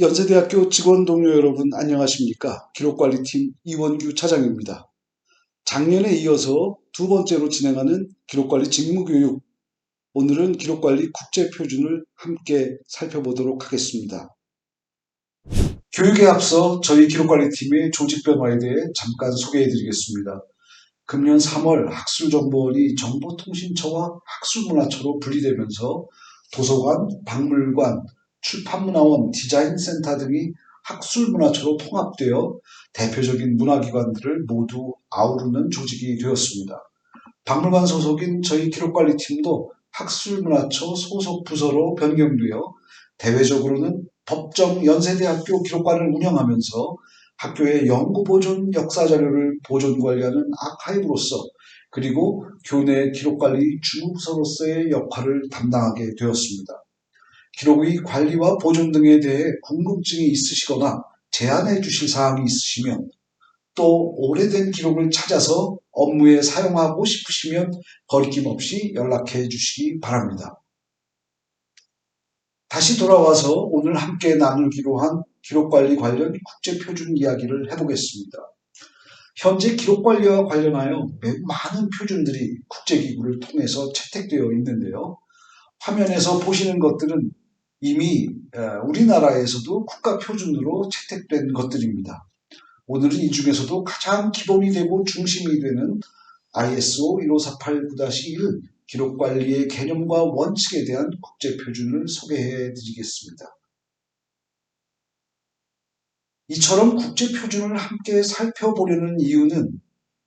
연세대학교 직원 동료 여러분 안녕하십니까? 기록관리팀 이원규 차장입니다. 작년에 이어서 두 번째로 진행하는 기록관리 직무교육, 오늘은 기록관리 국제표준을 함께 살펴보도록 하겠습니다. 교육에 앞서 저희 기록관리팀의 조직 변화에 대해 잠깐 소개해드리겠습니다. 금년 3월 학술정보원이 정보통신처와 학술문화처로 분리되면서 도서관, 박물관, 출판문화원, 디자인센터 등이 학술문화처로 통합되어 대표적인 문화기관들을 모두 아우르는 조직이 되었습니다. 박물관 소속인 저희 기록관리팀도 학술문화처 소속 부서로 변경되어 대외적으로는 법정 연세대학교 기록관을 운영하면서 학교의 연구보존 역사자료를 보존관리하는 아카이브로서, 그리고 교내 기록관리 주무부서로서의 역할을 담당하게 되었습니다. 기록의 관리와 보존 등에 대해 궁금증이 있으시거나 제안해 주실 사항이 있으시면, 또 오래된 기록을 찾아서 업무에 사용하고 싶으시면 거리낌 없이 연락해 주시기 바랍니다. 다시 돌아와서 오늘 함께 나누기로 한 기록관리 관련 국제표준 이야기를 해보겠습니다. 현재 기록관리와 관련하여 매우 많은 표준들이 국제기구를 통해서 채택되어 있는데요. 화면에서 보시는 것들은 이미 우리나라에서도 국가표준으로 채택된 것들입니다. 오늘은 이 중에서도 가장 기본이 되고 중심이 되는 ISO 15489-1 기록관리의 개념과 원칙에 대한 국제표준을 소개해 드리겠습니다. 이처럼 국제표준을 함께 살펴보려는 이유는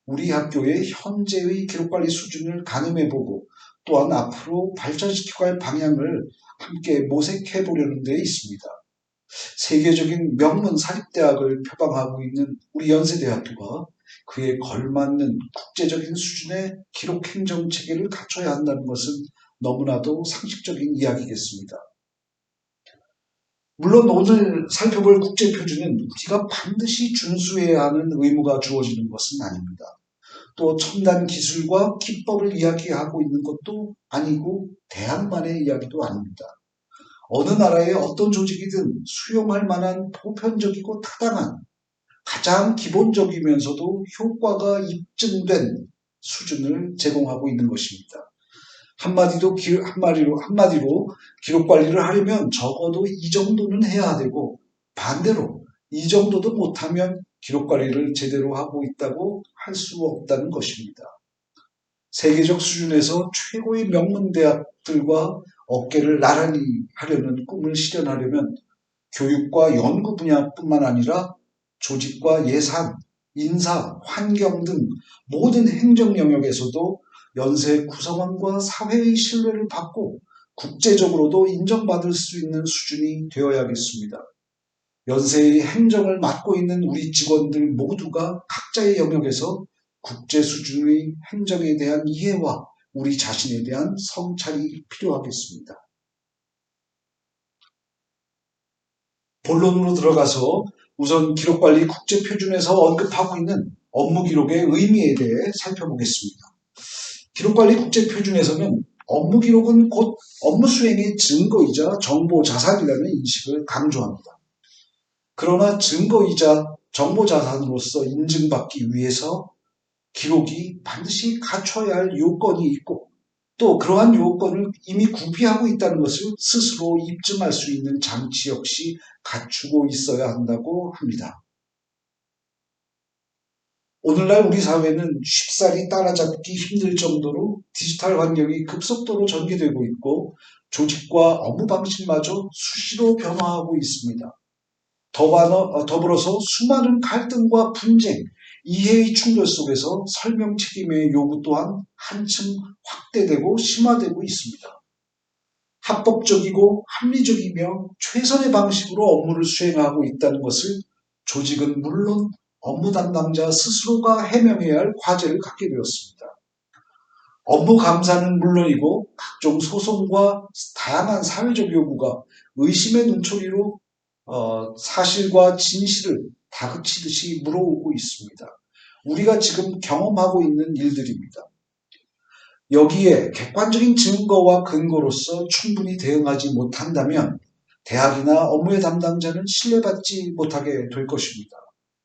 우리 학교의 현재의 기록관리 수준을 가늠해보고, 또한 앞으로 발전시켜갈 방향을 함께 모색해 보려는 데 있습니다. 세계적인 명문 사립대학을 표방하고 있는 우리 연세대학교가 그에 걸맞는 국제적인 수준의 기록행정 체계를 갖춰야 한다는 것은 너무나도 상식적인 이야기겠습니다. 물론 오늘 살펴볼 국제표준은 우리가 반드시 준수해야 하는 의무가 주어지는 것은 아닙니다. 또 첨단 기술과 기법을 이야기하고 있는 것도 아니고 대학만의 이야기도 아닙니다. 어느 나라의 어떤 조직이든 수용할 만한 보편적이고 타당한, 가장 기본적이면서도 효과가 입증된 수준을 제공하고 있는 것입니다. 한마디로 기록 관리를 하려면 적어도 이 정도는 해야 되고, 반대로 이 정도도 못하면 기록 관리를 제대로 하고 있다고 할 수 없다는 것입니다. 세계적 수준에서 최고의 명문 대학들과 어깨를 나란히 하려는 꿈을 실현하려면 교육과 연구 분야뿐만 아니라 조직과 예산, 인사, 환경 등 모든 행정 영역에서도 연세 구성원과 사회의 신뢰를 받고 국제적으로도 인정받을 수 있는 수준이 되어야겠습니다. 연세의 행정을 맡고 있는 우리 직원들 모두가 각자의 영역에서 국제 수준의 행정에 대한 이해와 우리 자신에 대한 성찰이 필요하겠습니다. 본론으로 들어가서 우선 기록관리 국제표준에서 언급하고 있는 업무기록의 의미에 대해 살펴보겠습니다. 기록관리 국제표준에서는 업무기록은 곧 업무 수행의 증거이자 정보자산이라는 인식을 강조합니다. 그러나 증거이자 정보자산으로서 인증받기 위해서 기록이 반드시 갖춰야 할 요건이 있고, 또 그러한 요건을 이미 구비하고 있다는 것을 스스로 입증할 수 있는 장치 역시 갖추고 있어야 한다고 합니다. 오늘날 우리 사회는 쉽사리 따라잡기 힘들 정도로 디지털 환경이 급속도로 전개되고 있고, 조직과 업무 방식마저 수시로 변화하고 있습니다. 더불어서 수많은 갈등과 분쟁, 이해의 충돌 속에서 설명 책임의 요구 또한 한층 확대되고 심화되고 있습니다. 합법적이고 합리적이며 최선의 방식으로 업무를 수행하고 있다는 것을 조직은 물론 업무 담당자 스스로가 해명해야 할 과제를 갖게 되었습니다. 업무 감사는 물론이고 각종 소송과 다양한 사회적 요구가 의심의 눈초리로 사실과 진실을 다그치듯이 물어오고 있습니다. 우리가 지금 경험하고 있는 일들입니다. 여기에 객관적인 증거와 근거로서 충분히 대응하지 못한다면 대학이나 업무의 담당자는 신뢰받지 못하게 될 것입니다.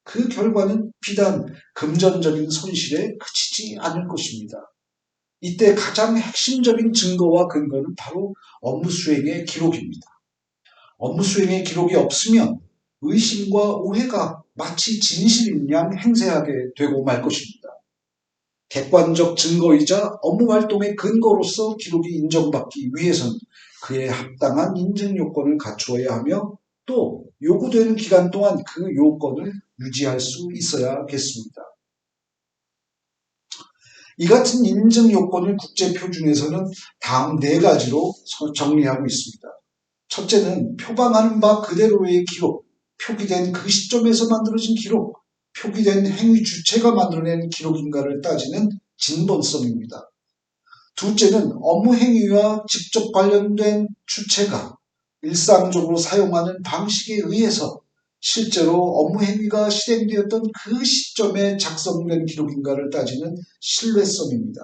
그 결과는 비단 금전적인 손실에 그치지 않을 것입니다. 이때 가장 핵심적인 증거와 근거는 바로 업무 수행의 기록입니다. 업무 수행의 기록이 없으면 의심과 오해가 마치 진실인 양 행세하게 되고 말 것입니다. 객관적 증거이자 업무 활동의 근거로서 기록이 인정받기 위해서는 그에 합당한 인증 요건을 갖추어야 하며 또 요구되는 기간 동안 그 요건을 유지할 수 있어야겠습니다. 이 같은 인증 요건을 국제표준에서는 다음 네 가지로 정리하고 있습니다. 첫째는 표방하는 바 그대로의 기록, 표기된 그 시점에서 만들어진 기록, 표기된 행위 주체가 만들어낸 기록인가를 따지는 진본성입니다. 둘째는 업무 행위와 직접 관련된 주체가 일상적으로 사용하는 방식에 의해서 실제로 업무 행위가 실행되었던 그 시점에 작성된 기록인가를 따지는 신뢰성입니다.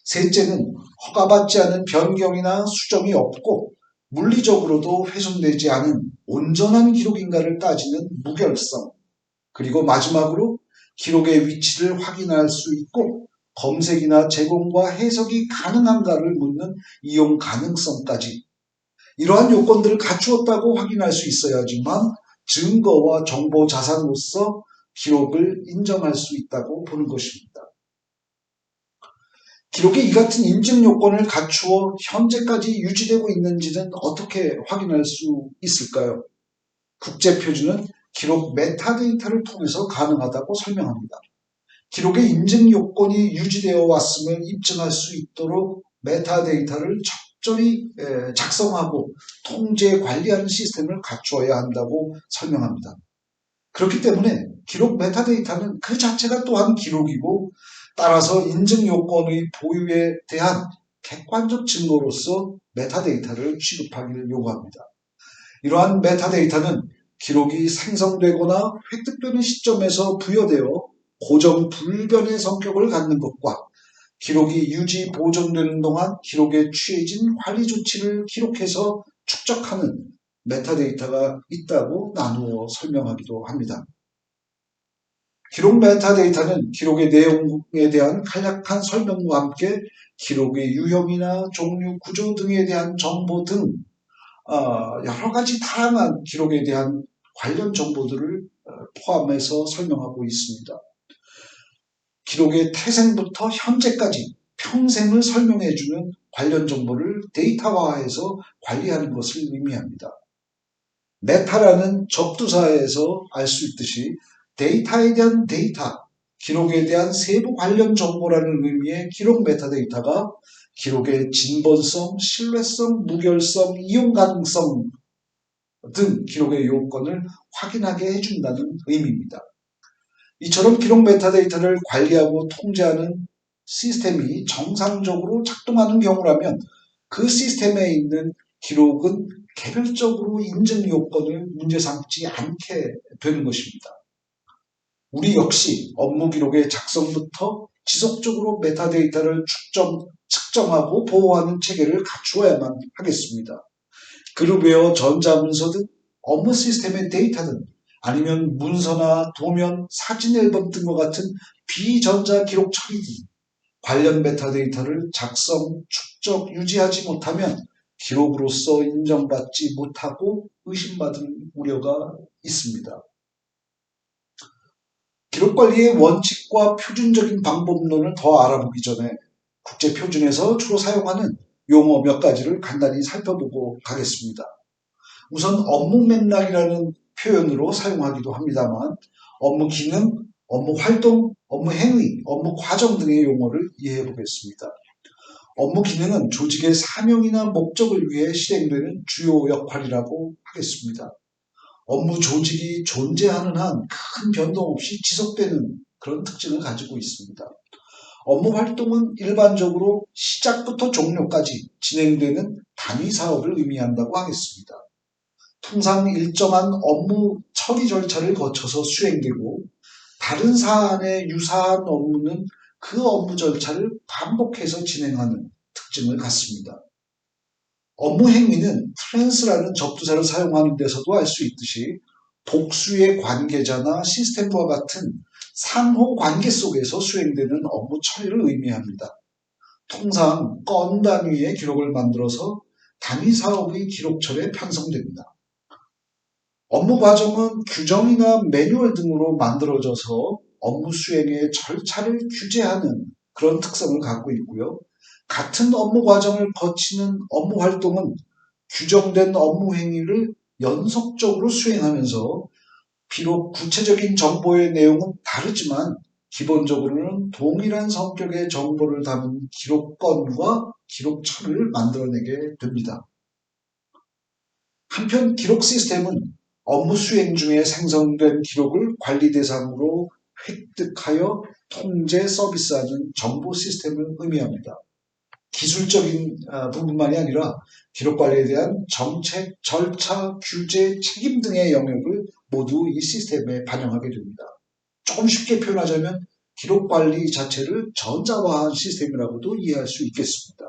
셋째는 허가받지 않은 변경이나 수정이 없고 물리적으로도 훼손되지 않은 온전한 기록인가를 따지는 무결성. 그리고 마지막으로 기록의 위치를 확인할 수 있고 검색이나 제공과 해석이 가능한가를 묻는 이용 가능성까지 이러한 요건들을 갖추었다고 확인할 수 있어야지만 증거와 정보 자산으로서 기록을 인정할 수 있다고 보는 것입니다. 기록이 이 같은 인증 요건을 갖추어 현재까지 유지되고 있는지는 어떻게 확인할 수 있을까요? 국제표준은 기록 메타데이터를 통해서 가능하다고 설명합니다. 기록의 인증 요건이 유지되어 왔음을 입증할 수 있도록 메타데이터를 적절히 작성하고 통제 관리하는 시스템을 갖추어야 한다고 설명합니다. 그렇기 때문에 기록 메타데이터는 그 자체가 또한 기록이고 따라서 인증 요건의 보유에 대한 객관적 증거로서 메타데이터를 취급하기를 요구합니다. 이러한 메타데이터는 기록이 생성되거나 획득되는 시점에서 부여되어 고정 불변의 성격을 갖는 것과 기록이 유지 보존되는 동안 기록에 취해진 관리 조치를 기록해서 축적하는 메타데이터가 있다고 나누어 설명하기도 합니다. 기록 메타데이터는 기록의 내용에 대한 간략한 설명과 함께 기록의 유형이나 종류, 구조 등에 대한 정보 등 여러 가지 다양한 기록에 대한 관련 정보들을 포함해서 설명하고 있습니다. 기록의 태생부터 현재까지 평생을 설명해주는 관련 정보를 데이터화해서 관리하는 것을 의미합니다. 메타라는 접두사에서 알 수 있듯이 데이터에 대한 데이터, 기록에 대한 세부 관련 정보라는 의미의 기록 메타데이터가 기록의 진본성, 신뢰성, 무결성, 이용 가능성 등 기록의 요건을 확인하게 해준다는 의미입니다. 이처럼 기록 메타데이터를 관리하고 통제하는 시스템이 정상적으로 작동하는 경우라면 그 시스템에 있는 기록은 개별적으로 인증 요건을 문제 삼지 않게 되는 것입니다. 우리 역시 업무 기록의 작성부터 지속적으로 메타데이터를 측정하고 보호하는 체계를 갖추어야만 하겠습니다. 그룹웨어, 전자문서 등 업무 시스템의 데이터는 아니면 문서나 도면, 사진 앨범 등과 같은 비전자 기록 처리 등 관련 메타데이터를 작성, 축적, 유지하지 못하면 기록으로서 인정받지 못하고 의심받을 우려가 있습니다. 기록관리의 원칙과 표준적인 방법론을 더 알아보기 전에 국제표준에서 주로 사용하는 용어 몇 가지를 간단히 살펴보고 가겠습니다. 우선 업무 맥락이라는 표현으로 사용하기도 합니다만 업무 기능, 업무 활동, 업무 행위, 업무 과정 등의 용어를 이해해 보겠습니다. 업무 기능은 조직의 사명이나 목적을 위해 실행되는 주요 역할이라고 하겠습니다. 업무 조직이 존재하는 한 큰 변동 없이 지속되는 그런 특징을 가지고 있습니다. 업무 활동은 일반적으로 시작부터 종료까지 진행되는 단위 사업을 의미한다고 하겠습니다. 통상 일정한 업무 처리 절차를 거쳐서 수행되고 다른 사안에 유사한 업무는 그 업무 절차를 반복해서 진행하는 특징을 갖습니다. 업무 행위는 트랜스라는 접두사를 사용하는 데서도 알 수 있듯이 복수의 관계자나 시스템과 같은 상호 관계 속에서 수행되는 업무 처리를 의미합니다. 통상 건 단위의 기록을 만들어서 단위 사업의 기록처에 편성됩니다. 업무 과정은 규정이나 매뉴얼 등으로 만들어져서 업무 수행의 절차를 규제하는 그런 특성을 갖고 있고요. 같은 업무 과정을 거치는 업무 활동은 규정된 업무 행위를 연속적으로 수행하면서 비록 구체적인 정보의 내용은 다르지만 기본적으로는 동일한 성격의 정보를 담은 기록건과 기록처를 만들어내게 됩니다. 한편 기록 시스템은 업무 수행 중에 생성된 기록을 관리 대상으로 획득하여 통제 서비스하는 정보 시스템을 의미합니다. 기술적인 부분만이 아니라 기록 관리에 대한 정책, 절차, 규제, 책임 등의 영역을 모두 이 시스템에 반영하게 됩니다. 조금 쉽게 표현하자면 기록 관리 자체를 전자화한 시스템이라고도 이해할 수 있겠습니다.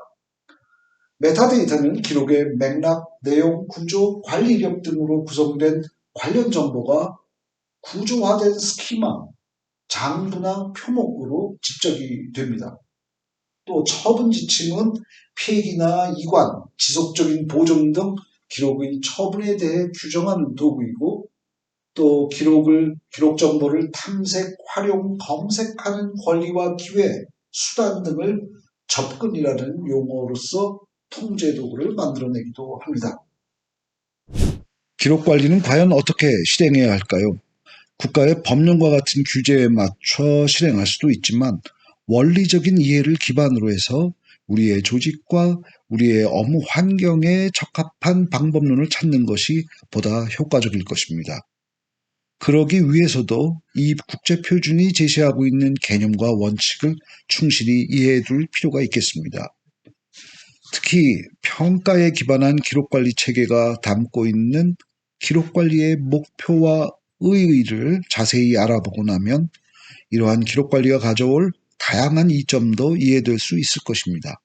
메타데이터는 기록의 맥락, 내용, 구조, 관리 이력 등으로 구성된 관련 정보가 구조화된 스키마, 장부나 표목으로 집적이 됩니다. 또 처분 지침은 폐기나 이관, 지속적인 보존 등 기록의 처분에 대해 규정하는 도구이고 또 기록 정보를 탐색, 활용, 검색하는 권리와 기회, 수단 등을 접근이라는 용어로서 통제 도구를 만들어내기도 합니다. 기록 관리는 과연 어떻게 실행해야 할까요? 국가의 법령과 같은 규제에 맞춰 실행할 수도 있지만 원리적인 이해를 기반으로 해서 우리의 조직과 우리의 업무 환경에 적합한 방법론을 찾는 것이 보다 효과적일 것입니다. 그러기 위해서도 이 국제표준이 제시하고 있는 개념과 원칙을 충실히 이해해 둘 필요가 있겠습니다. 특히 평가에 기반한 기록관리 체계가 담고 있는 기록관리의 목표와 의의를 자세히 알아보고 나면 이러한 기록관리가 가져올 다양한 이점도 이해될 수 있을 것입니다.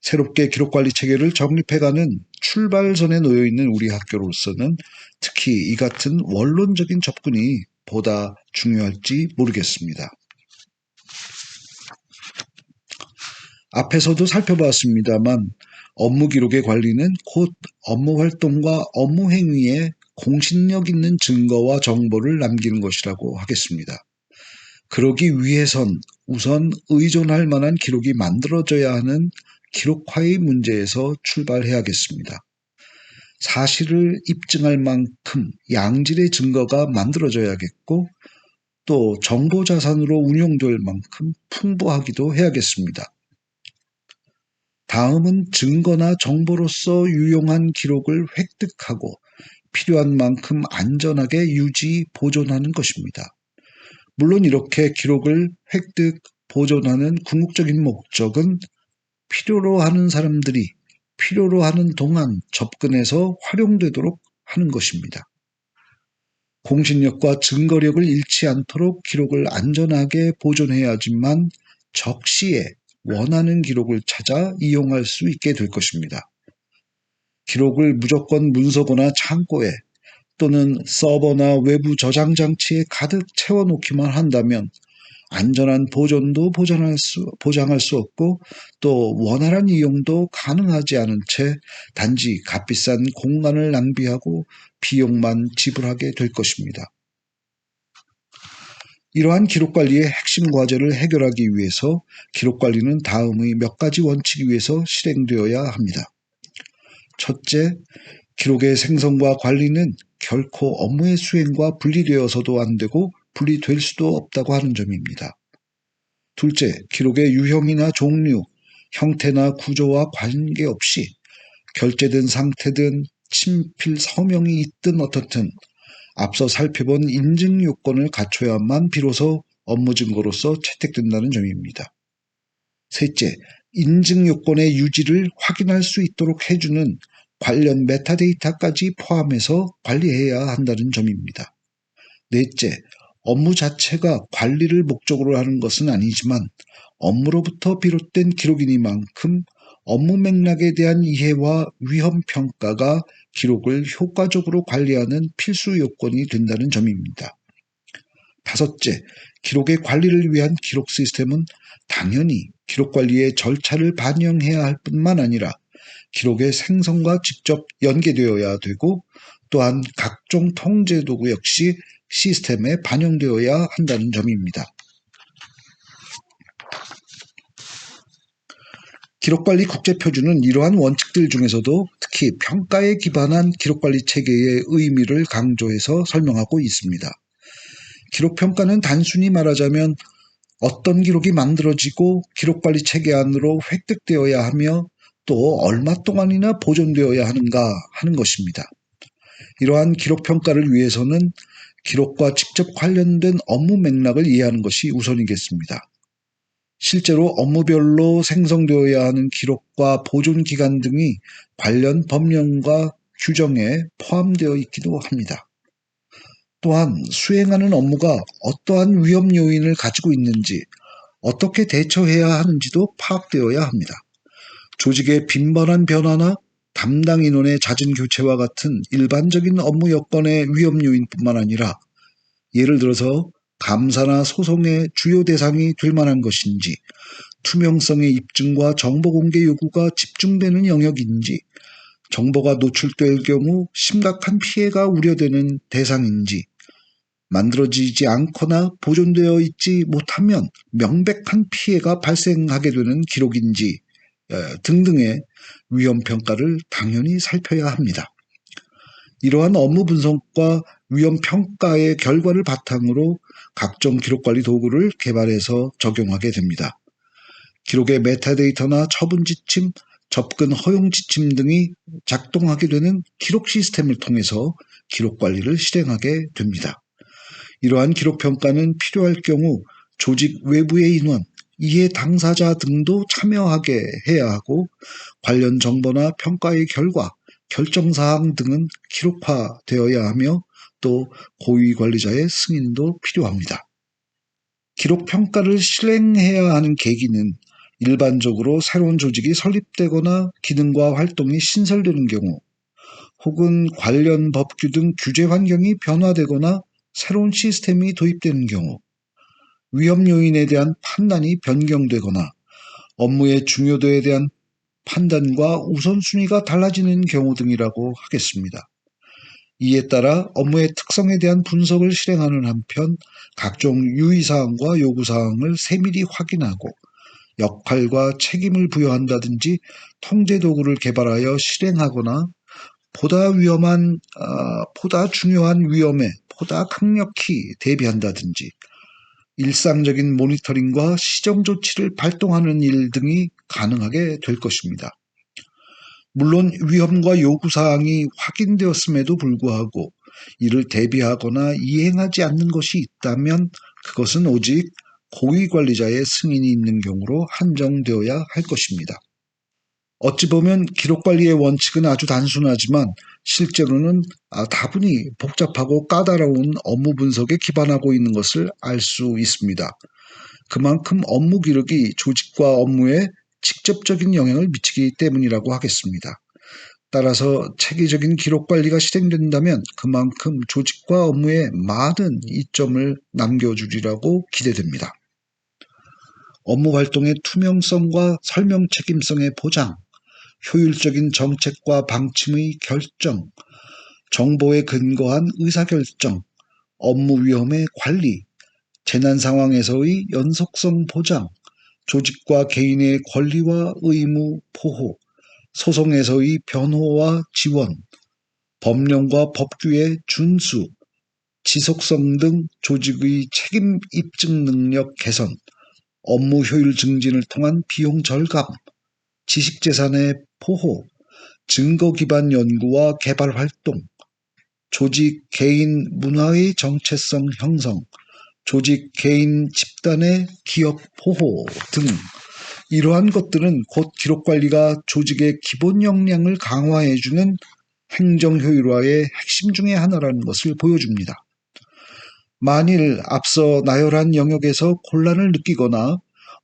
새롭게 기록관리 체계를 정립해가는 출발선에 놓여있는 우리 학교로서는 특히 이 같은 원론적인 접근이 보다 중요할지 모르겠습니다. 앞에서도 살펴봤습니다만 업무 기록의 관리는 곧 업무 활동과 업무 행위에 공신력 있는 증거와 정보를 남기는 것이라고 하겠습니다. 그러기 위해선 우선 의존할 만한 기록이 만들어져야 하는 기록화의 문제에서 출발해야겠습니다. 사실을 입증할 만큼 양질의 증거가 만들어져야겠고 또 정보자산으로 운용될 만큼 풍부하기도 해야겠습니다. 다음은 증거나 정보로서 유용한 기록을 획득하고 필요한 만큼 안전하게 유지, 보존하는 것입니다. 물론 이렇게 기록을 획득, 보존하는 궁극적인 목적은 필요로 하는 사람들이 필요로 하는 동안 접근해서 활용되도록 하는 것입니다. 공신력과 증거력을 잃지 않도록 기록을 안전하게 보존해야 하지만 적시에 원하는 기록을 찾아 이용할 수 있게 될 것입니다. 기록을 무조건 문서거나 창고에 또는 서버나 외부 저장 장치에 가득 채워놓기만 한다면 안전한 보존도 보장할 수 없고 또 원활한 이용도 가능하지 않은 채 단지 값비싼 공간을 낭비하고 비용만 지불하게 될 것입니다. 이러한 기록관리의 핵심 과제를 해결하기 위해서 기록관리는 다음의 몇 가지 원칙 위에서 실행되어야 합니다. 첫째, 기록의 생성과 관리는 결코 업무의 수행과 분리되어서도 안 되고 분리될 수도 없다고 하는 점입니다. 둘째, 기록의 유형이나 종류, 형태나 구조와 관계없이 결제된 상태든 친필 서명이 있든 어떻든 앞서 살펴본 인증 요건을 갖춰야만 비로소 업무 증거로서 채택된다는 점입니다. 셋째, 인증 요건의 유지를 확인할 수 있도록 해주는 관련 메타데이터까지 포함해서 관리해야 한다는 점입니다. 넷째, 업무 자체가 관리를 목적으로 하는 것은 아니지만 업무로부터 비롯된 기록이니만큼 업무 맥락에 대한 이해와 위험 평가가 기록을 효과적으로 관리하는 필수 요건이 된다는 점입니다. 다섯째, 기록의 관리를 위한 기록 시스템은 당연히 기록 관리의 절차를 반영해야 할 뿐만 아니라 기록의 생성과 직접 연계되어야 되고, 또한 각종 통제 도구 역시 시스템에 반영되어야 한다는 점입니다. 기록관리 국제표준은 이러한 원칙들 중에서도 특히 평가에 기반한 기록관리 체계의 의미를 강조해서 설명하고 있습니다. 기록평가는 단순히 말하자면 어떤 기록이 만들어지고 기록관리 체계 안으로 획득되어야 하며 또 얼마 동안이나 보존되어야 하는가 하는 것입니다. 이러한 기록평가를 위해서는 기록과 직접 관련된 업무 맥락을 이해하는 것이 우선이겠습니다. 실제로 업무별로 생성되어야 하는 기록과 보존 기간 등이 관련 법령과 규정에 포함되어 있기도 합니다. 또한 수행하는 업무가 어떠한 위험 요인을 가지고 있는지, 어떻게 대처해야 하는지도 파악되어야 합니다. 조직의 빈번한 변화나 담당 인원의 잦은 교체와 같은 일반적인 업무 여건의 위험 요인뿐만 아니라 예를 들어서 감사나 소송의 주요 대상이 될 만한 것인지, 투명성의 입증과 정보 공개 요구가 집중되는 영역인지, 정보가 노출될 경우 심각한 피해가 우려되는 대상인지, 만들어지지 않거나 보존되어 있지 못하면 명백한 피해가 발생하게 되는 기록인지 등등의 위험 평가를 당연히 살펴야 합니다. 이러한 업무 분석과 위험 평가의 결과를 바탕으로 각종 기록관리 도구를 개발해서 적용하게 됩니다. 기록의 메타데이터나 처분 지침, 접근 허용 지침 등이 작동하게 되는 기록 시스템을 통해서 기록 관리를 실행하게 됩니다. 이러한 기록 평가는 필요할 경우 조직 외부의 인원, 이해 당사자 등도 참여하게 해야 하고, 관련 정보나 평가의 결과, 결정사항 등은 기록화되어야 하며 또 고위 관리자의 승인도 필요합니다. 기록 평가를 실행해야 하는 계기는 일반적으로 새로운 조직이 설립되거나 기능과 활동이 신설되는 경우, 혹은 관련 법규 등 규제 환경이 변화되거나 새로운 시스템이 도입되는 경우, 위험 요인에 대한 판단이 변경되거나 업무의 중요도에 대한 판단과 우선순위가 달라지는 경우 등이라고 하겠습니다. 이에 따라 업무의 특성에 대한 분석을 실행하는 한편 각종 유의사항과 요구사항을 세밀히 확인하고 역할과 책임을 부여한다든지 통제도구를 개발하여 실행하거나 보다 중요한 위험에 보다 강력히 대비한다든지 일상적인 모니터링과 시정 조치를 발동하는 일 등이 가능하게 될 것입니다. 물론 위험과 요구사항이 확인되었음에도 불구하고 이를 대비하거나 이행하지 않는 것이 있다면 그것은 오직 고위관리자의 승인이 있는 경우로 한정되어야 할 것입니다. 어찌 보면 기록관리의 원칙은 아주 단순하지만 실제로는 다분히 복잡하고 까다로운 업무 분석에 기반하고 있는 것을 알 수 있습니다. 그만큼 업무 기록이 조직과 업무에 직접적인 영향을 미치기 때문이라고 하겠습니다. 따라서 체계적인 기록 관리가 실행된다면 그만큼 조직과 업무에 많은 이점을 남겨주리라고 기대됩니다. 업무 활동의 투명성과 설명 책임성의 보장, 효율적인 정책과 방침의 결정, 정보에 근거한 의사결정, 업무 위험의 관리, 재난 상황에서의 연속성 보장, 조직과 개인의 권리와 의무 보호, 소송에서의 변호와 지원, 법령과 법규의 준수, 지속성 등 조직의 책임 입증 능력 개선, 업무 효율 증진을 통한 비용 절감, 지식재산의 보호, 증거 기반 연구와 개발 활동, 조직 개인 문화의 정체성 형성, 조직 개인 집단의 기업 보호 등 이러한 것들은 곧 기록관리가 조직의 기본 역량을 강화해주는 행정효율화의 핵심 중의 하나라는 것을 보여줍니다. 만일 앞서 나열한 영역에서 곤란을 느끼거나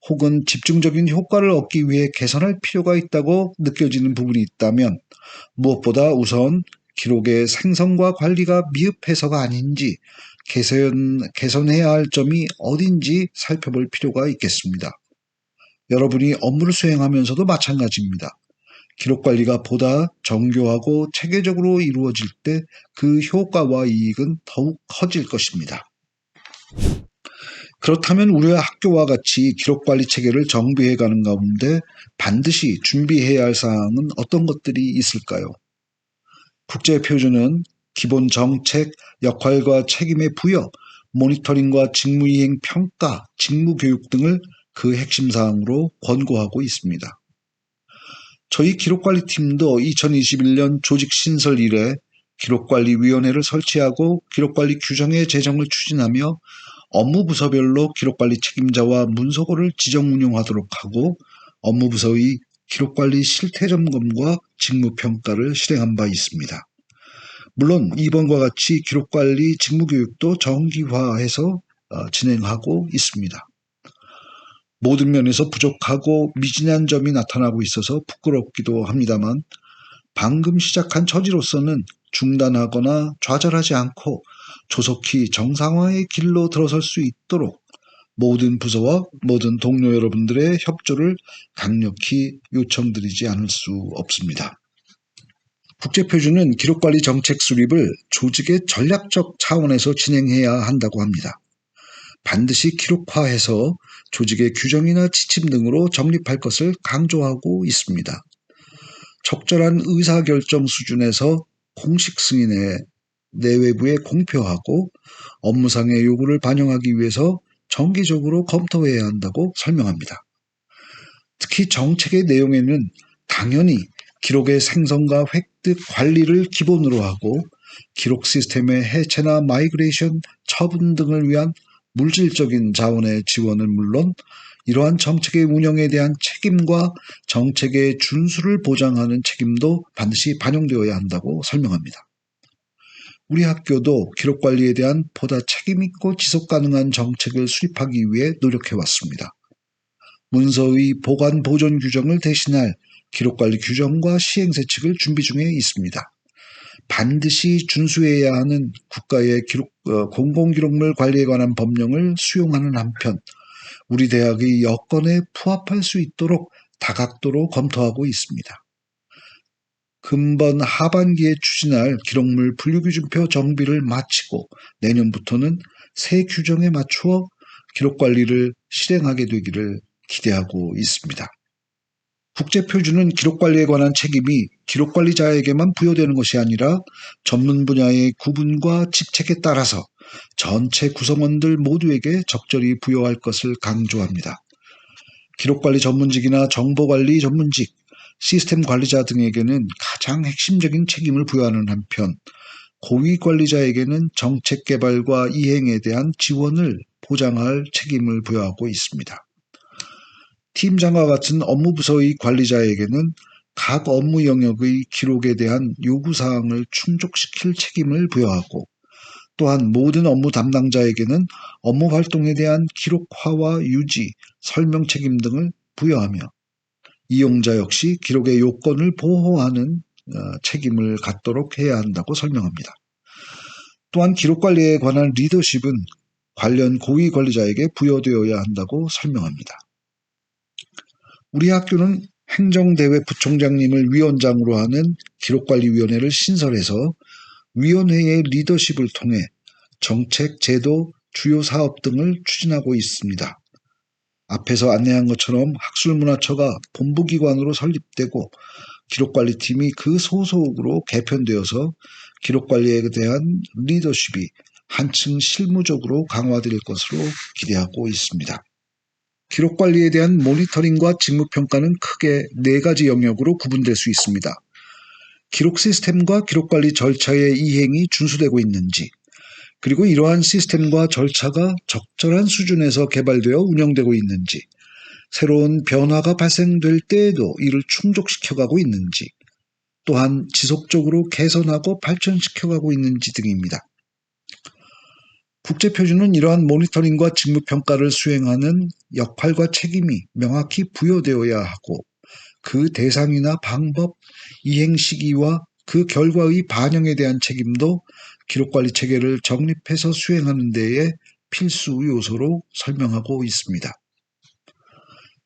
혹은 집중적인 효과를 얻기 위해 개선할 필요가 있다고 느껴지는 부분이 있다면 무엇보다 우선 기록의 생성과 관리가 미흡해서가 아닌지 개선해야 할 점이 어딘지 살펴볼 필요가 있겠습니다. 여러분이 업무를 수행하면서도 마찬가지입니다. 기록 관리가 보다 정교하고 체계적으로 이루어질 때 그 효과와 이익은 더욱 커질 것입니다. 그렇다면 우리의 학교와 같이 기록 관리 체계를 정비해 가는 가운데 반드시 준비해야 할 사항은 어떤 것들이 있을까요? 국제 표준은 기본 정책, 역할과 책임의 부여, 모니터링과 직무이행 평가, 직무교육 등을 그 핵심 사항으로 권고하고 있습니다. 저희 기록관리팀도 2021년 조직 신설 이래 기록관리위원회를 설치하고 기록관리 규정의 제정을 추진하며 업무 부서별로 기록관리 책임자와 문서고를 지정 운영하도록 하고 업무 부서의 기록관리 실태 점검과 직무평가를 실행한 바 있습니다. 물론 이번과 같이 기록관리 직무교육도 정기화해서 진행하고 있습니다. 모든 면에서 부족하고 미진한 점이 나타나고 있어서 부끄럽기도 합니다만 방금 시작한 처지로서는 중단하거나 좌절하지 않고 조속히 정상화의 길로 들어설 수 있도록 모든 부서와 모든 동료 여러분들의 협조를 강력히 요청드리지 않을 수 없습니다. 국제표준은 기록관리 정책 수립을 조직의 전략적 차원에서 진행해야 한다고 합니다. 반드시 기록화해서 조직의 규정이나 지침 등으로 정립할 것을 강조하고 있습니다. 적절한 의사결정 수준에서 공식 승인에 내외부에 공표하고 업무상의 요구를 반영하기 위해서 정기적으로 검토해야 한다고 설명합니다. 특히 정책의 내용에는 당연히 기록의 생성과 획득, 관리를 기본으로 하고 기록 시스템의 해체나 마이그레이션, 처분 등을 위한 물질적인 자원의 지원은 물론 이러한 정책의 운영에 대한 책임과 정책의 준수를 보장하는 책임도 반드시 반영되어야 한다고 설명합니다. 우리 학교도 기록관리에 대한 보다 책임있고 지속가능한 정책을 수립하기 위해 노력해왔습니다. 문서의 보관 보존 규정을 대신할 기록관리 규정과 시행세칙을 준비 중에 있습니다. 반드시 준수해야 하는 국가의 공공기록물 관리에 관한 법령을 수용하는 한편 우리 대학의 여건에 부합할 수 있도록 다각도로 검토하고 있습니다. 금번 하반기에 추진할 기록물 분류기준표 정비를 마치고 내년부터는 새 규정에 맞추어 기록관리를 실행하게 되기를 기대하고 있습니다. 국제표준은 기록관리에 관한 책임이 기록관리자에게만 부여되는 것이 아니라 전문 분야의 구분과 직책에 따라서 전체 구성원들 모두에게 적절히 부여할 것을 강조합니다. 기록관리 전문직이나 정보관리 전문직, 시스템 관리자 등에게는 가장 핵심적인 책임을 부여하는 한편 고위관리자에게는 정책 개발과 이행에 대한 지원을 보장할 책임을 부여하고 있습니다. 팀장과 같은 업무부서의 관리자에게는 각 업무 영역의 기록에 대한 요구사항을 충족시킬 책임을 부여하고 또한 모든 업무 담당자에게는 업무 활동에 대한 기록화와 유지, 설명 책임 등을 부여하며 이용자 역시 기록의 요건을 보호하는 책임을 갖도록 해야 한다고 설명합니다. 또한 기록관리에 관한 리더십은 관련 고위관리자에게 부여되어야 한다고 설명합니다. 우리 학교는 행정대회 부총장님을 위원장으로 하는 기록관리위원회를 신설해서 위원회의 리더십을 통해 정책, 제도, 주요 사업 등을 추진하고 있습니다. 앞에서 안내한 것처럼 학술문화처가 본부기관으로 설립되고 기록관리팀이 그 소속으로 개편되어서 기록관리에 대한 리더십이 한층 실무적으로 강화될 것으로 기대하고 있습니다. 기록관리에 대한 모니터링과 직무평가는 크게 4가지 영역으로 구분될 수 있습니다. 기록 시스템과 기록관리 절차의 이행이 준수되고 있는지, 그리고 이러한 시스템과 절차가 적절한 수준에서 개발되어 운영되고 있는지, 새로운 변화가 발생될 때에도 이를 충족시켜가고 있는지, 또한 지속적으로 개선하고 발전시켜가고 있는지 등입니다. 국제표준은 이러한 모니터링과 직무평가를 수행하는 역할과 책임이 명확히 부여되어야 하고 그 대상이나 방법, 이행 시기와 그 결과의 반영에 대한 책임도 기록관리 체계를 정립해서 수행하는 데에 필수 요소로 설명하고 있습니다.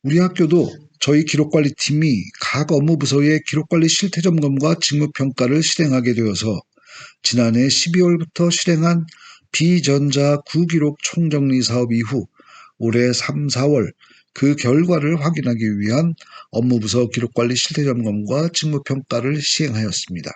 우리 학교도 저희 기록관리팀이 각 업무부서의 기록관리 실태점검과 직무평가를 실행하게 되어서 지난해 12월부터 실행한 비전자 구기록 총정리 사업 이후 올해 3, 4월 그 결과를 확인하기 위한 업무부서 기록관리 실태점검과 직무평가를 시행하였습니다.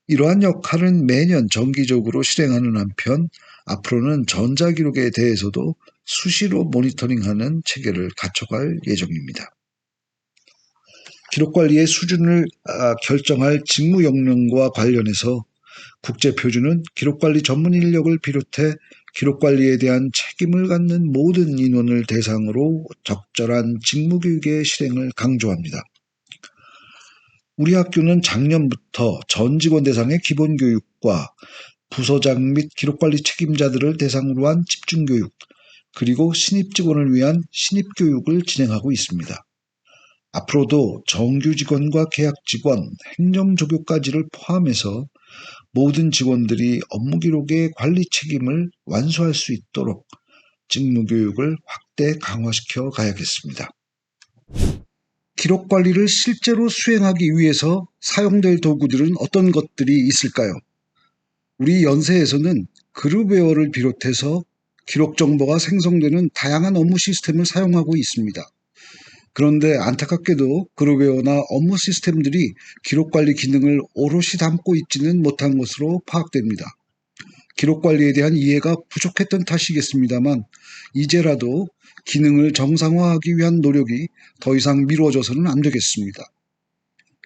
이러한 역할은 매년 정기적으로 실행하는 한편 앞으로는 전자기록에 대해서도 수시로 모니터링하는 체계를 갖춰갈 예정입니다. 기록관리의 수준을 결정할 직무 역량과 관련해서 국제표준은 기록관리 전문 인력을 비롯해 기록관리에 대한 책임을 갖는 모든 인원을 대상으로 적절한 직무교육의 실행을 강조합니다. 우리 학교는 작년부터 전 직원 대상의 기본교육과 부서장 및 기록관리 책임자들을 대상으로 한 집중교육, 그리고 신입 직원을 위한 신입교육을 진행하고 있습니다. 앞으로도 정규 직원과 계약 직원, 행정조교까지를 포함해서 모든 직원들이 업무 기록의 관리 책임을 완수할 수 있도록 직무교육을 확대 강화시켜 가야겠습니다. 기록 관리를 실제로 수행하기 위해서 사용될 도구들은 어떤 것들이 있을까요? 우리 연세에서는 그룹웨어를 비롯해서 기록 정보가 생성되는 다양한 업무 시스템을 사용하고 있습니다. 그런데 안타깝게도 그룹웨어나 업무 시스템들이 기록 관리 기능을 오롯이 담고 있지는 못한 것으로 파악됩니다. 기록 관리에 대한 이해가 부족했던 탓이겠습니다만 이제라도 기능을 정상화하기 위한 노력이 더 이상 미뤄져서는 안 되겠습니다.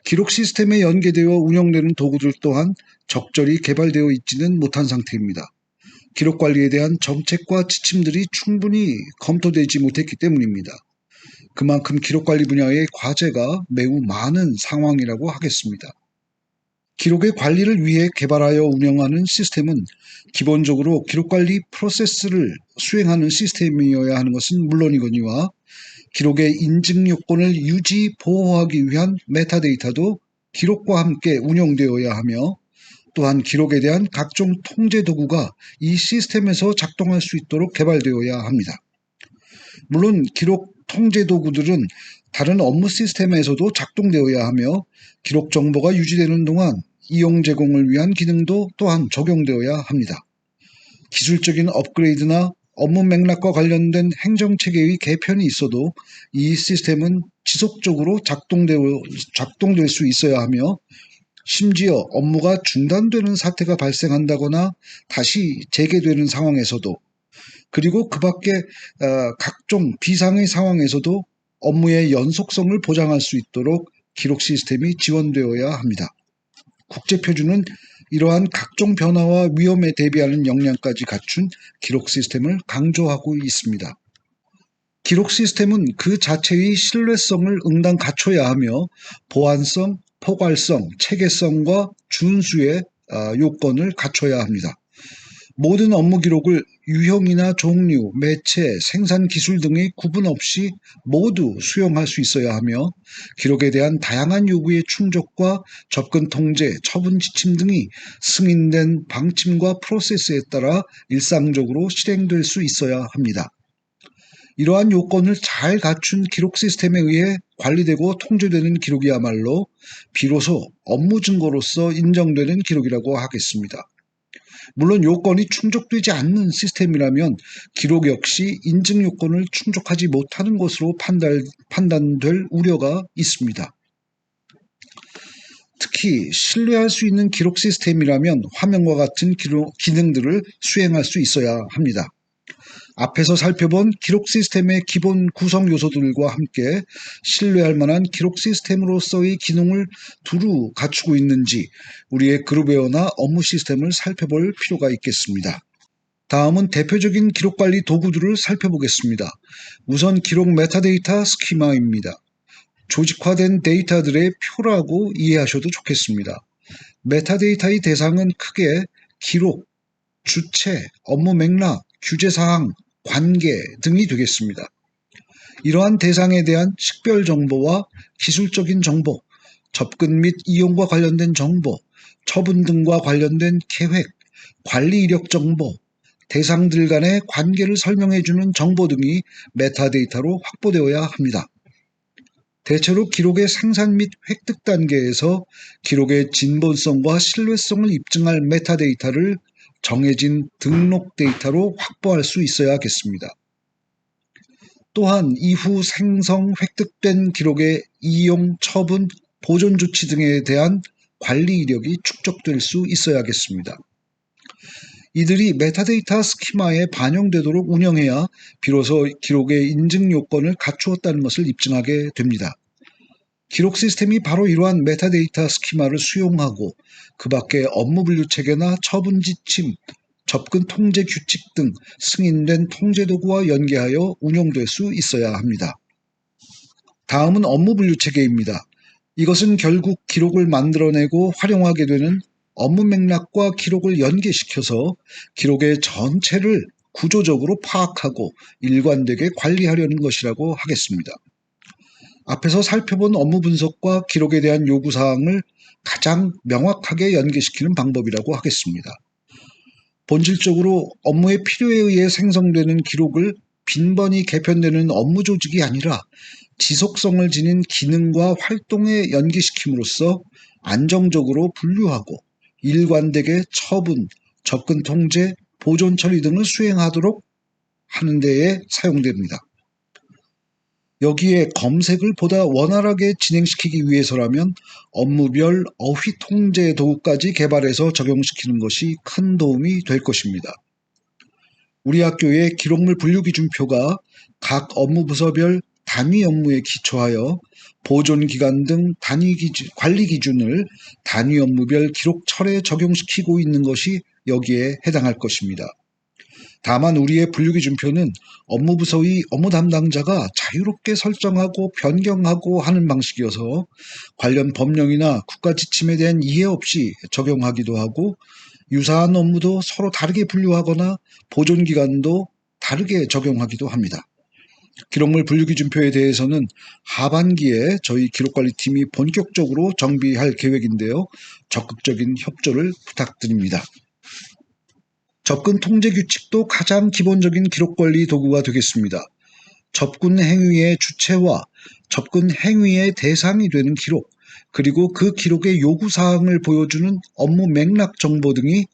기록 시스템에 연계되어 운영되는 도구들 또한 적절히 개발되어 있지는 못한 상태입니다. 기록 관리에 대한 정책과 지침들이 충분히 검토되지 못했기 때문입니다. 그만큼 기록 관리 분야의 과제가 매우 많은 상황이라고 하겠습니다. 기록의 관리를 위해 개발하여 운영하는 시스템은 기본적으로 기록 관리 프로세스를 수행하는 시스템이어야 하는 것은 물론이거니와 기록의 인증 요건을 유지, 보호하기 위한 메타데이터도 기록과 함께 운영되어야 하며 또한 기록에 대한 각종 통제 도구가 이 시스템에서 작동할 수 있도록 개발되어야 합니다. 물론 기록 통제 도구들은 다른 업무 시스템에서도 작동되어야 하며 기록 정보가 유지되는 동안 이용 제공을 위한 기능도 또한 적용되어야 합니다. 기술적인 업그레이드나 업무 맥락과 관련된 행정체계의 개편이 있어도 이 시스템은 지속적으로 작동될 수 있어야 하며 심지어 업무가 중단되는 사태가 발생한다거나 다시 재개되는 상황에서도 그리고 그 밖에 각종 비상의 상황에서도 업무의 연속성을 보장할 수 있도록 기록 시스템이 지원되어야 합니다. 국제표준은 이러한 각종 변화와 위험에 대비하는 역량까지 갖춘 기록 시스템을 강조하고 있습니다. 기록 시스템은 그 자체의 신뢰성을 응당 갖춰야 하며 보안성, 포괄성, 체계성과 준수의 요건을 갖춰야 합니다. 모든 업무 기록을 유형이나 종류, 매체, 생산 기술 등의 구분 없이 모두 수용할 수 있어야 하며 기록에 대한 다양한 요구의 충족과 접근 통제, 처분 지침 등이 승인된 방침과 프로세스에 따라 일상적으로 실행될 수 있어야 합니다. 이러한 요건을 잘 갖춘 기록 시스템에 의해 관리되고 통제되는 기록이야말로 비로소 업무 증거로서 인정되는 기록이라고 하겠습니다. 물론 요건이 충족되지 않는 시스템이라면 기록 역시 인증 요건을 충족하지 못하는 것으로 판단될 우려가 있습니다. 특히 신뢰할 수 있는 기록 시스템이라면 화면과 같은 기능들을 수행할 수 있어야 합니다. 앞에서 살펴본 기록 시스템의 기본 구성 요소들과 함께 신뢰할 만한 기록 시스템으로서의 기능을 두루 갖추고 있는지 우리의 그룹웨어나 업무 시스템을 살펴볼 필요가 있겠습니다. 다음은 대표적인 기록관리 도구들을 살펴보겠습니다. 우선 기록 메타데이터 스키마입니다. 조직화된 데이터들의 표라고 이해하셔도 좋겠습니다. 메타데이터의 대상은 크게 기록, 주체, 업무 맥락, 규제사항, 관계 등이 되겠습니다. 이러한 대상에 대한 식별 정보와 기술적인 정보, 접근 및 이용과 관련된 정보, 처분 등과 관련된 계획, 관리 이력 정보, 대상들 간의 관계를 설명해주는 정보 등이 메타데이터로 확보되어야 합니다. 대체로 기록의 생산 및 획득 단계에서 기록의 진본성과 신뢰성을 입증할 메타데이터를 정해진 등록 데이터로 확보할 수 있어야겠습니다. 또한 이후 생성, 획득된 기록의 이용, 처분, 보존 조치 등에 대한 관리 이력이 축적될 수 있어야겠습니다. 이들이 메타데이터 스키마에 반영되도록 운영해야 비로소 기록의 인증 요건을 갖추었다는 것을 입증하게 됩니다. 기록 시스템이 바로 이러한 메타데이터 스키마를 수용하고 그 밖에 업무 분류 체계나 처분 지침, 접근 통제 규칙 등 승인된 통제 도구와 연계하여 운용될 수 있어야 합니다. 다음은 업무 분류 체계입니다. 이것은 결국 기록을 만들어내고 활용하게 되는 업무 맥락과 기록을 연계시켜서 기록의 전체를 구조적으로 파악하고 일관되게 관리하려는 것이라고 하겠습니다. 앞에서 살펴본 업무 분석과 기록에 대한 요구사항을 가장 명확하게 연계시키는 방법이라고 하겠습니다. 본질적으로 업무의 필요에 의해 생성되는 기록을 빈번히 개편되는 업무 조직이 아니라 지속성을 지닌 기능과 활동에 연계시킴으로써 안정적으로 분류하고 일관되게 처분, 접근 통제, 보존 처리 등을 수행하도록 하는 데에 사용됩니다. 여기에 검색을 보다 원활하게 진행시키기 위해서라면 업무별 어휘 통제 도구까지 개발해서 적용시키는 것이 큰 도움이 될 것입니다. 우리 학교의 기록물 분류 기준표가 각 업무 부서별 단위 업무에 기초하여 보존 기간 등 관리 기준을 단위 업무별 기록 철에 적용시키고 있는 것이 여기에 해당할 것입니다. 다만 우리의 분류 기준표는 업무 부서의 업무 담당자가 자유롭게 설정하고 변경하고 하는 방식이어서 관련 법령이나 국가 지침에 대한 이해 없이 적용하기도 하고 유사한 업무도 서로 다르게 분류하거나 보존 기간도 다르게 적용하기도 합니다. 기록물 분류 기준표에 대해서는 하반기에 저희 기록관리팀이 본격적으로 정비할 계획인데요. 적극적인 협조를 부탁드립니다. 접근 통제 규칙도 가장 기본적인 기록관리 도구가 되겠습니다. 접근 행위의 주체와 접근 행위의 대상이 되는 기록, 그리고 그 기록의 요구사항을 보여주는 업무 맥락 정보 등이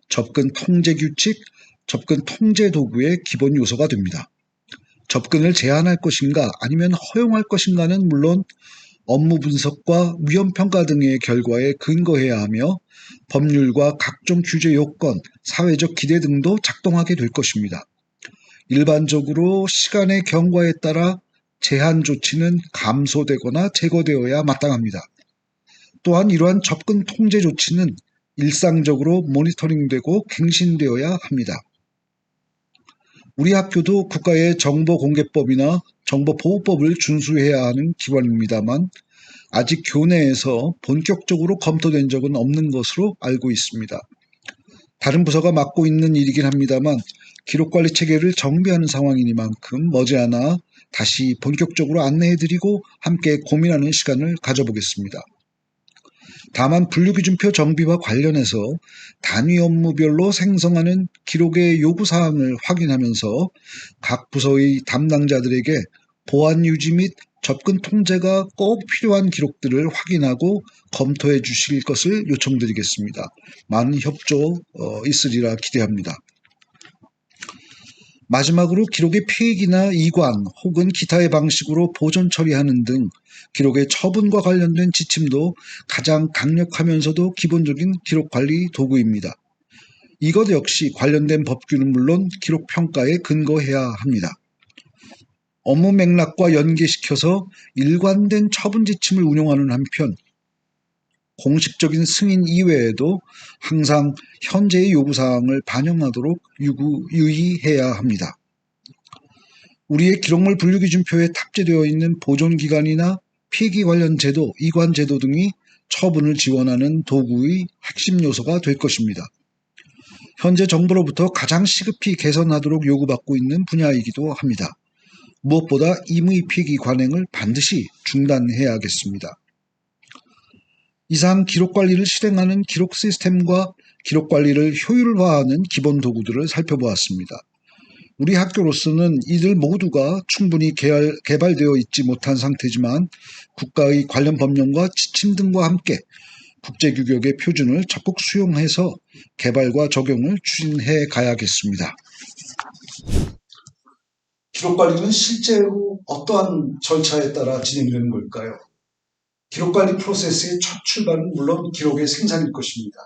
접근 통제 규칙, 접근 통제 도구의 기본 요소가 됩니다. 접근을 제한할 것인가 아니면 허용할 것인가는 물론 업무 분석과 위험평가 등의 결과에 근거해야 하며 법률과 각종 규제 요건, 사회적 기대 등도 작동하게 될 것입니다. 일반적으로 시간의 경과에 따라 제한 조치는 감소되거나 제거되어야 마땅합니다. 또한 이러한 접근 통제 조치는 일상적으로 모니터링되고 갱신되어야 합니다. 우리 학교도 국가의 정보공개법이나 정보보호법을 준수해야 하는 기관입니다만 아직 교내에서 본격적으로 검토된 적은 없는 것으로 알고 있습니다. 다른 부서가 맡고 있는 일이긴 합니다만 기록관리 체계를 정비하는 상황이니만큼 머지않아 다시 본격적으로 안내해드리고 함께 고민하는 시간을 가져보겠습니다. 다만 분류기준표 정비와 관련해서 단위 업무별로 생성하는 기록의 요구사항을 확인하면서 각 부서의 담당자들에게 보안 유지 및 접근 통제가 꼭 필요한 기록들을 확인하고 검토해 주실 것을 요청드리겠습니다. 많은 협조 있으리라 기대합니다. 마지막으로 기록의 폐기나 이관 혹은 기타의 방식으로 보존 처리하는 등 기록의 처분과 관련된 지침도 가장 강력하면서도 기본적인 기록관리 도구입니다. 이것 역시 관련된 법규는 물론 기록평가에 근거해야 합니다. 업무 맥락과 연계시켜서 일관된 처분 지침을 운용하는 한편 공식적인 승인 이외에도 항상 현재의 요구사항을 반영하도록 유의해야 합니다. 우리의 기록물 분류기준표에 탑재되어 있는 보존기간이나 폐기 관련 제도, 이관 제도 등이 처분을 지원하는 도구의 핵심 요소가 될 것입니다. 현재 정부로부터 가장 시급히 개선하도록 요구받고 있는 분야이기도 합니다. 무엇보다 임의 폐기 관행을 반드시 중단해야겠습니다. 이상 기록관리를 실행하는 기록 시스템과 기록관리를 효율화하는 기본 도구들을 살펴보았습니다. 우리 학교로서는 이들 모두가 충분히 개발되어 있지 못한 상태지만 국가의 관련 법령과 지침 등과 함께 국제규격의 표준을 적극 수용해서 개발과 적용을 추진해 가야겠습니다. 기록관리는 실제로 어떠한 절차에 따라 진행되는 걸까요? 기록관리 프로세스의 첫 출발은 물론 기록의 생산일 것입니다.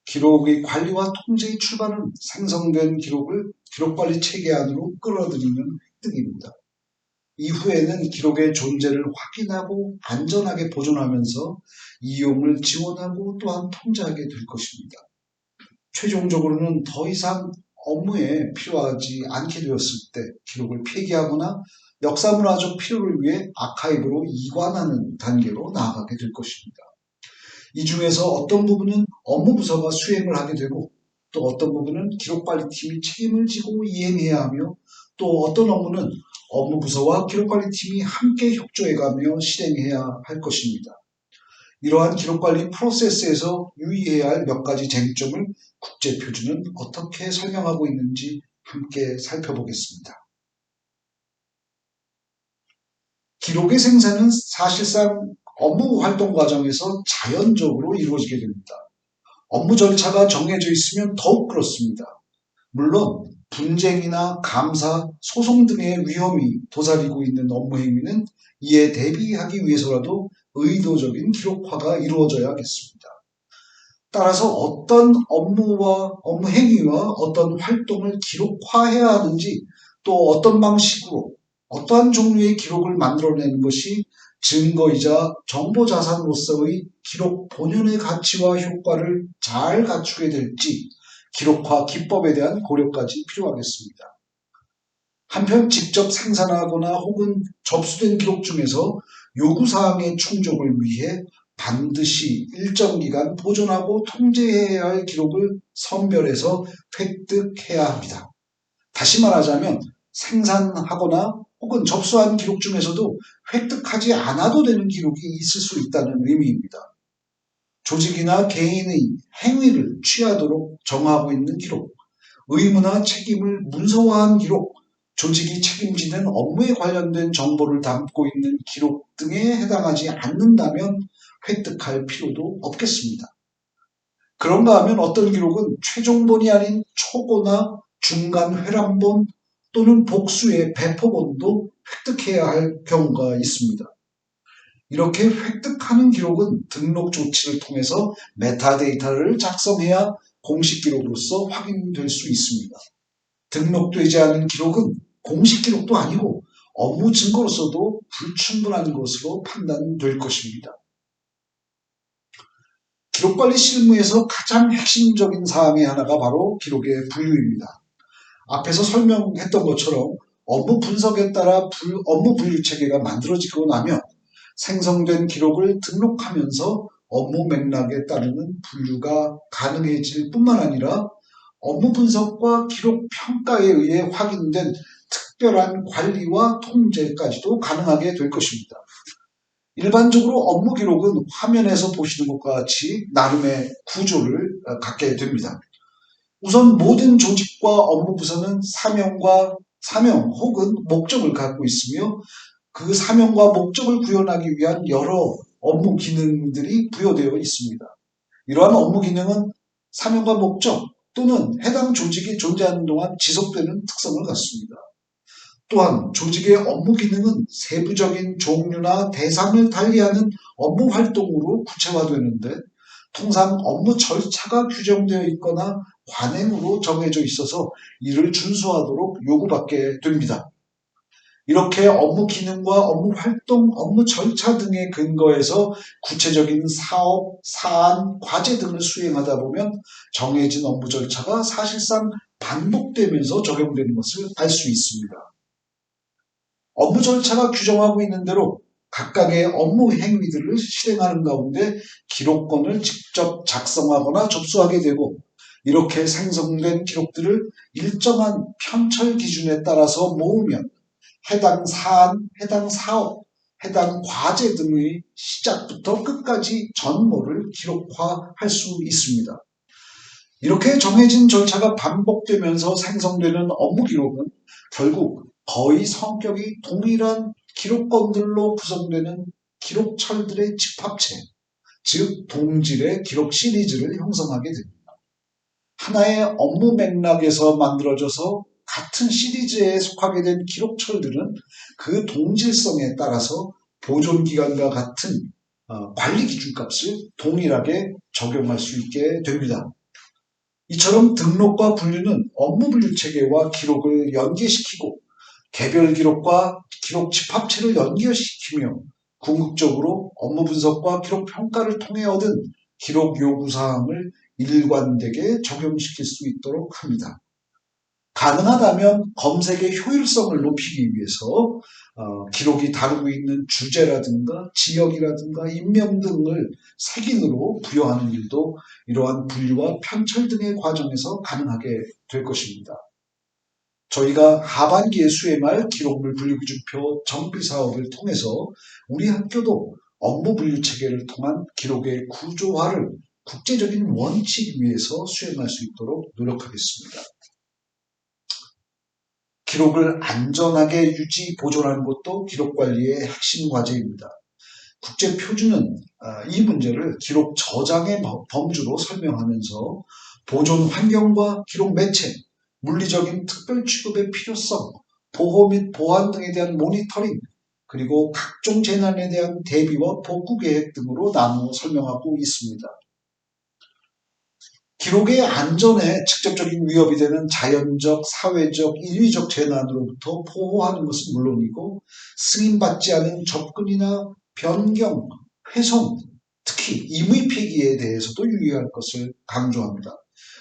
기록의 관리와 통제의 출발은 생성된 기록을 기록관리 체계 안으로 끌어들이는 획득입니다. 이후에는 기록의 존재를 확인하고 안전하게 보존하면서 이용을 지원하고 또한 통제하게 될 것입니다. 최종적으로는 더 이상 업무에 필요하지 않게 되었을 때 기록을 폐기하거나 역사문화적 필요를 위해 아카이브로 이관하는 단계로 나아가게 될 것입니다. 이 중에서 어떤 부분은 업무 부서가 수행을 하게 되고 또 어떤 부분은 기록관리팀이 책임을 지고 이행해야 하며 또 어떤 업무는 업무 부서와 기록관리팀이 함께 협조해가며 실행해야 할 것입니다. 이러한 기록관리 프로세스에서 유의해야 할 몇 가지 쟁점을 국제표준은 어떻게 설명하고 있는지 함께 살펴보겠습니다. 기록의 생산은 사실상 업무 활동 과정에서 자연적으로 이루어지게 됩니다. 업무 절차가 정해져 있으면 더욱 그렇습니다. 물론 분쟁이나 감사, 소송 등의 위험이 도사리고 있는 업무 행위는 이에 대비하기 위해서라도 의도적인 기록화가 이루어져야겠습니다. 따라서 어떤 업무 행위와 어떤 활동을 기록화해야 하는지 또 어떤 방식으로 어떠한 종류의 기록을 만들어내는 것이 증거이자 정보자산으로서의 기록 본연의 가치와 효과를 잘 갖추게 될지 기록화 기법에 대한 고려까지 필요하겠습니다. 한편 직접 생산하거나 혹은 접수된 기록 중에서 요구사항의 충족을 위해 반드시 일정 기간 보존하고 통제해야 할 기록을 선별해서 획득해야 합니다. 다시 말하자면 생산하거나 혹은 접수한 기록 중에서도 획득하지 않아도 되는 기록이 있을 수 있다는 의미입니다. 조직이나 개인의 행위를 취하도록 정하고 있는 기록, 의무나 책임을 문서화한 기록, 조직이 책임지는 업무에 관련된 정보를 담고 있는 기록 등에 해당하지 않는다면 획득할 필요도 없겠습니다. 그런가 하면 어떤 기록은 최종본이 아닌 초고나 중간 회람본 또는 복수의 배포본도 획득해야 할 경우가 있습니다. 이렇게 획득하는 기록은 등록 조치를 통해서 메타데이터를 작성해야 공식 기록으로서 확인될 수 있습니다. 등록되지 않은 기록은 공식 기록도 아니고 업무 증거로서도 불충분한 것으로 판단될 것입니다. 기록관리 실무에서 가장 핵심적인 사항의 하나가 바로 기록의 분류입니다. 앞에서 설명했던 것처럼 업무 분석에 따라 업무 분류 체계가 만들어지고 나면 생성된 기록을 등록하면서 업무 맥락에 따르는 분류가 가능해질 뿐만 아니라 업무 분석과 기록 평가에 의해 확인된 특별한 관리와 통제까지도 가능하게 될 것입니다. 일반적으로 업무 기록은 화면에서 보시는 것과 같이 나름의 구조를 갖게 됩니다. 우선 모든 조직과 업무 부서는 사명 혹은 목적을 갖고 있으며 그 사명과 목적을 구현하기 위한 여러 업무 기능들이 부여되어 있습니다. 이러한 업무 기능은 사명과 목적 또는 해당 조직이 존재하는 동안 지속되는 특성을 갖습니다. 또한 조직의 업무 기능은 세부적인 종류나 대상을 달리하는 업무 활동으로 구체화되는데 통상 업무 절차가 규정되어 있거나 관행으로 정해져 있어서 이를 준수하도록 요구받게 됩니다. 이렇게 업무 기능과 업무 활동, 업무 절차 등에 근거해서 구체적인 사업, 사안, 과제 등을 수행하다 보면 정해진 업무 절차가 사실상 반복되면서 적용되는 것을 알 수 있습니다. 업무 절차가 규정하고 있는 대로 각각의 업무 행위들을 실행하는 가운데 기록권을 직접 작성하거나 접수하게 되고 이렇게 생성된 기록들을 일정한 편철 기준에 따라서 모으면 해당 사안, 해당 사업, 해당 과제 등의 시작부터 끝까지 전모를 기록화할 수 있습니다. 이렇게 정해진 절차가 반복되면서 생성되는 업무 기록은 결국 거의 성격이 동일한 기록건들로 구성되는 기록철들의 집합체, 즉 동질의 기록 시리즈를 형성하게 됩니다. 하나의 업무 맥락에서 만들어져서 같은 시리즈에 속하게 된 기록철들은 그 동질성에 따라서 보존기간과 같은 관리 기준값을 동일하게 적용할 수 있게 됩니다. 이처럼 등록과 분류는 업무 분류 체계와 기록을 연계시키고 개별 기록과 기록 집합체를 연결시키며 궁극적으로 업무 분석과 기록 평가를 통해 얻은 기록 요구 사항을 일관되게 적용시킬 수 있도록 합니다. 가능하다면 검색의 효율성을 높이기 위해서 기록이 다루고 있는 주제라든가 지역이라든가 인명 등을 색인으로 부여하는 일도 이러한 분류와 편철 등의 과정에서 가능하게 될 것입니다. 저희가 하반기에 수행할 기록물 분류기준표 정비 사업을 통해서 우리 학교도 업무 분류 체계를 통한 기록의 구조화를 국제적인 원칙 위에서 수행할 수 있도록 노력하겠습니다. 기록을 안전하게 유지, 보존하는 것도 기록관리의 핵심 과제입니다. 국제표준은 이 문제를 기록 저장의 범주로 설명하면서 보존 환경과 기록 매체, 물리적인 특별 취급의 필요성, 보호 및 보안 등에 대한 모니터링, 그리고 각종 재난에 대한 대비와 복구 계획 등으로 나누어 설명하고 있습니다. 기록의 안전에 직접적인 위협이 되는 자연적, 사회적, 인위적 재난으로부터 보호하는 것은 물론이고 승인받지 않은 접근이나 변경, 훼손, 특히 임의 폐기에 대해서도 유의할 것을 강조합니다.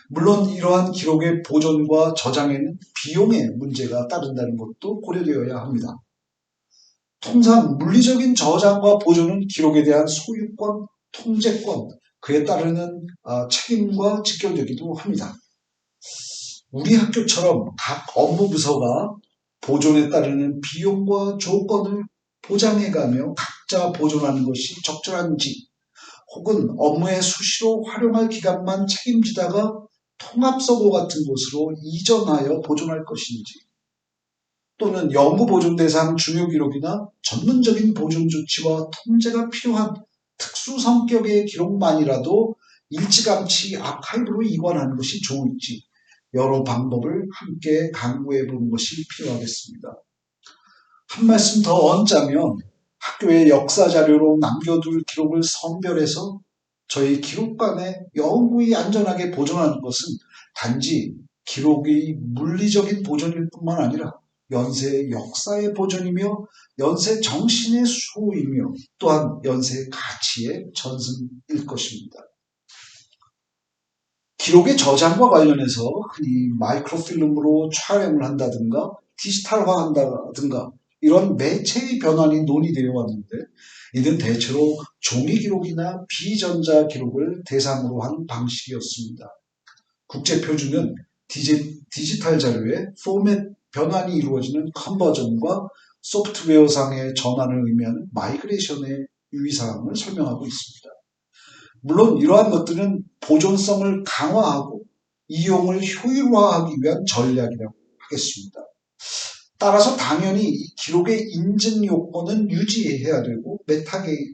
물론 이러한 기록의 보존과 저장에는 비용의 문제가 따른다는 것도 고려되어야 합니다. 통상 물리적인 저장과 보존은 기록에 대한 소유권, 통제권, 그에 따르는 책임과 직결되기도 합니다. 우리 학교처럼 각 업무 부서가 보존에 따르는 비용과 조건을 보장해가며 각자 보존하는 것이 적절한지, 혹은 업무에 수시로 활용할 기간만 책임지다가 통합서고 같은 곳으로 이전하여 보존할 것인지, 또는 연구 보존 대상 중요 기록이나 전문적인 보존 조치와 통제가 필요한 특수 성격의 기록만이라도 일찌감치 아카이브로 이관하는 것이 좋을지 여러 방법을 함께 강구해 보는 것이 필요하겠습니다. 한 말씀 더 얹자면 학교의 역사 자료로 남겨둘 기록을 선별해서 저희 기록관에 영구히 안전하게 보존하는 것은 단지 기록의 물리적인 보존일 뿐만 아니라 연세의 역사의 보존이며 연세 정신의 수호이며 또한 연세의 가치의 전승일 것입니다. 기록의 저장과 관련해서 흔히 마이크로필름으로 촬영을 한다든가 디지털화한다든가 이런 매체의 변환이 논의되어 왔는데 이는 대체로 종이 기록이나 비전자 기록을 대상으로 한 방식이었습니다. 국제표준은 디지털 자료의 포맷 변환이 이루어지는 컨버전과 소프트웨어상의 전환을 의미하는 마이그레이션의 유의사항을 설명하고 있습니다. 물론 이러한 것들은 보존성을 강화하고 이용을 효율화하기 위한 전략이라고 하겠습니다. 따라서 당연히 이 기록의 인증 요건은 유지해야 되고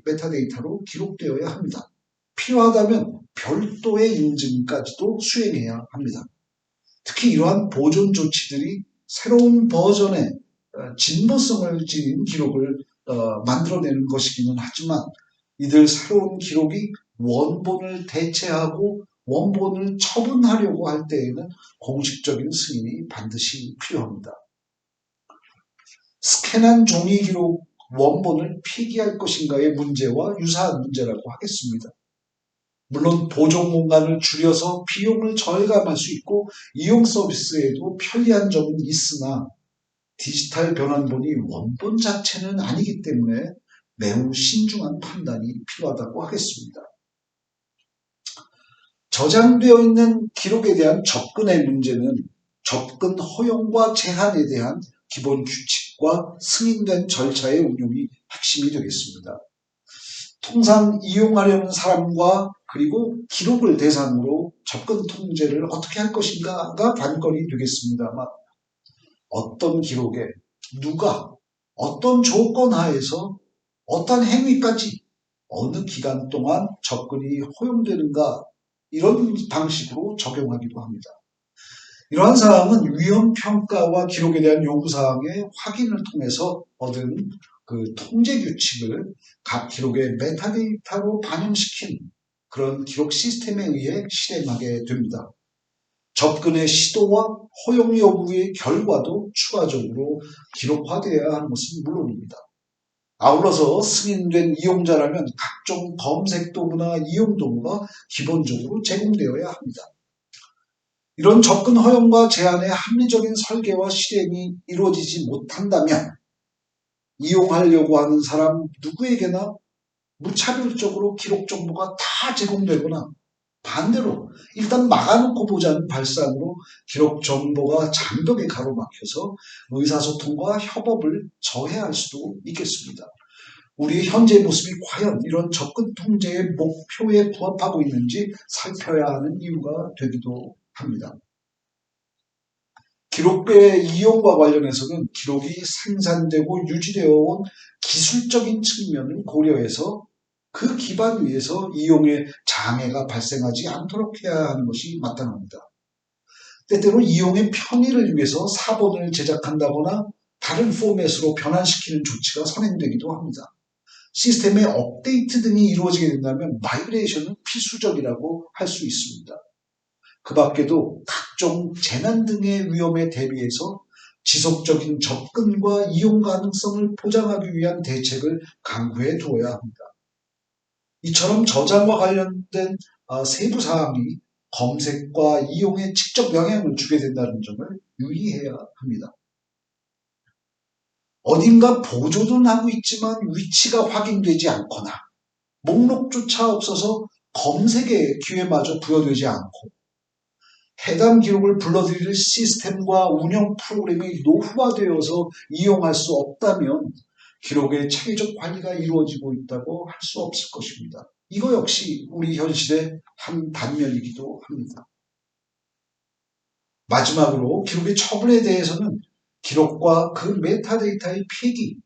메타데이터로 기록되어야 합니다. 필요하다면 별도의 인증까지도 수행해야 합니다. 특히 이러한 보존 조치들이 새로운 버전의 진보성을 지닌 기록을 만들어내는 것이기는 하지만 이들 새로운 기록이 원본을 대체하고 원본을 처분하려고 할 때에는 공식적인 승인이 반드시 필요합니다. 스캔한 종이 기록 원본을 폐기할 것인가의 문제와 유사한 문제라고 하겠습니다. 물론 보존 공간을 줄여서 비용을 절감할 수 있고 이용 서비스에도 편리한 점은 있으나 디지털 변환본이 원본 자체는 아니기 때문에 매우 신중한 판단이 필요하다고 하겠습니다. 저장되어 있는 기록에 대한 접근의 문제는 접근 허용과 제한에 대한 기본 규칙과 승인된 절차의 운용이 핵심이 되겠습니다. 통상 이용하려는 사람과 그리고 기록을 대상으로 접근 통제를 어떻게 할 것인가가 관건이 되겠습니다만 어떤 기록에 누가 어떤 조건 하에서 어떤 행위까지 어느 기간 동안 접근이 허용되는가 이런 방식으로 적용하기도 합니다. 이러한 사항은 위험평가와 기록에 대한 요구사항의 확인을 통해서 얻은 그 통제 규칙을 각 기록의 메타데이터로 반영시킨 그런 기록 시스템에 의해 실행하게 됩니다. 접근의 시도와 허용 여부의 결과도 추가적으로 기록화되어야 하는 것은 물론입니다. 아울러서 승인된 이용자라면 각종 검색 도구나 이용 도구가 기본적으로 제공되어야 합니다. 이런 접근 허용과 제한의 합리적인 설계와 실행이 이루어지지 못한다면 이용하려고 하는 사람 누구에게나 무차별적으로 기록 정보가 다 제공되거나 반대로 일단 막아놓고 보자는 발상으로 기록 정보가 장벽에 가로막혀서 의사소통과 협업을 저해할 수도 있겠습니다. 우리의 현재 모습이 과연 이런 접근 통제의 목표에 부합하고 있는지 살펴야 하는 이유가 되기도 합니다. 기록의 이용과 관련해서는 기록이 생산되고 유지되어 온 기술적인 측면을 고려해서 그 기반 위에서 이용에 장애가 발생하지 않도록 해야 하는 것이 마땅합니다. 때때로 이용의 편의를 위해서 사본을 제작한다거나 다른 포맷으로 변환시키는 조치가 선행되기도 합니다. 시스템의 업데이트 등이 이루어지게 된다면 마이그레이션은 필수적이라고 할 수 있습니다. 그 밖에도 각종 재난 등의 위험에 대비해서 지속적인 접근과 이용 가능성을 보장하기 위한 대책을 강구해 두어야 합니다. 이처럼 저장과 관련된 세부 사항이 검색과 이용에 직접 영향을 주게 된다는 점을 유의해야 합니다. 어딘가 보존은 하고 있지만 위치가 확인되지 않거나 목록조차 없어서 검색의 기회마저 부여되지 않고 해당 기록을 불러들일 시스템과 운영 프로그램이 노후화되어서 이용할 수 없다면 기록의 체계적 관리가 이루어지고 있다고 할 수 없을 것입니다. 이거 역시 우리 현실의 한 단면이기도 합니다. 마지막으로 기록의 처분에 대해서는 기록과 그 메타데이터의 폐기,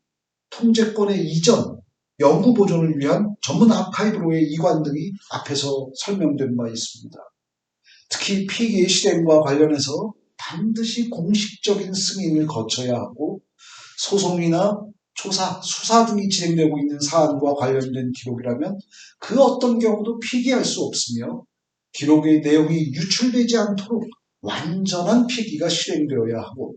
통제권의 이전, 연구 보존을 위한 전문 아카이브로의 이관 등이 앞에서 설명된 바 있습니다. 특히 폐기의 실행과 관련해서 반드시 공식적인 승인을 거쳐야 하고 소송이나 조사, 수사 등이 진행되고 있는 사안과 관련된 기록이라면 그 어떤 경우도 폐기할 수 없으며 기록의 내용이 유출되지 않도록 완전한 폐기가 실행되어야 하고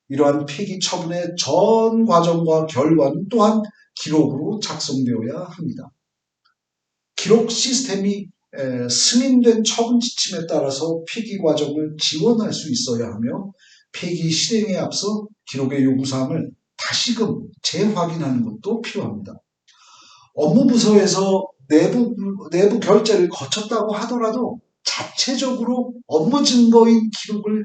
이러한 폐기 처분의 전 과정과 결과는 또한 기록으로 작성되어야 합니다. 기록 시스템이 승인된 처분 지침에 따라서 폐기 과정을 지원할 수 있어야 하며 폐기 실행에 앞서 기록의 요구사항을 다시금 재확인하는 것도 필요합니다. 업무부서에서 내부 결제를 거쳤다고 하더라도 자체적으로 업무 증거인 기록을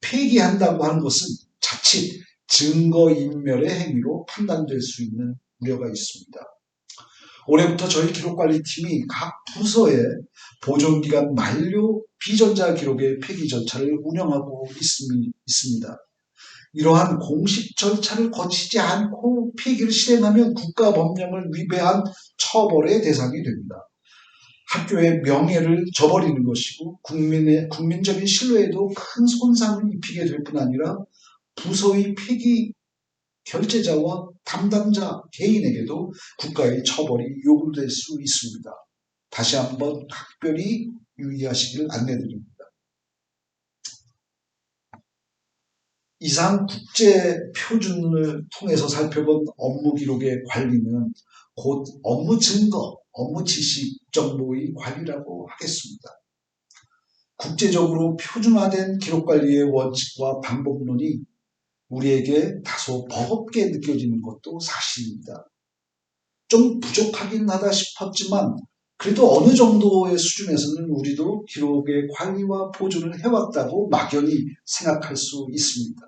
폐기한다고 하는 것은 자칫 증거인멸의 행위로 판단될 수 있는 우려가 있습니다. 올해부터 저희 기록관리팀이 각 부서에 보존기간 만료 비전자 기록의 폐기 절차를 운영하고 있습니다. 이러한 공식 절차를 거치지 않고 폐기를 실행하면 국가법령을 위배한 처벌의 대상이 됩니다. 학교의 명예를 저버리는 것이고 국민적인 신뢰에도 큰 손상을 입히게 될 뿐 아니라 부서의 폐기 결제자와 담당자 개인에게도 국가의 처벌이 요구될 수 있습니다. 다시 한번 각별히 유의하시길 안내드립니다. 이상 국제 표준을 통해서 살펴본 업무 기록의 관리는 곧 업무 증거, 업무 지식 정보의 관리라고 하겠습니다. 국제적으로 표준화된 기록관리의 원칙과 방법론이 우리에게 다소 버겁게 느껴지는 것도 사실입니다. 좀 부족하긴 하다 싶었지만 그래도 어느 정도의 수준에서는 우리도 기록의 관리와 보존을 해왔다고 막연히 생각할 수 있습니다.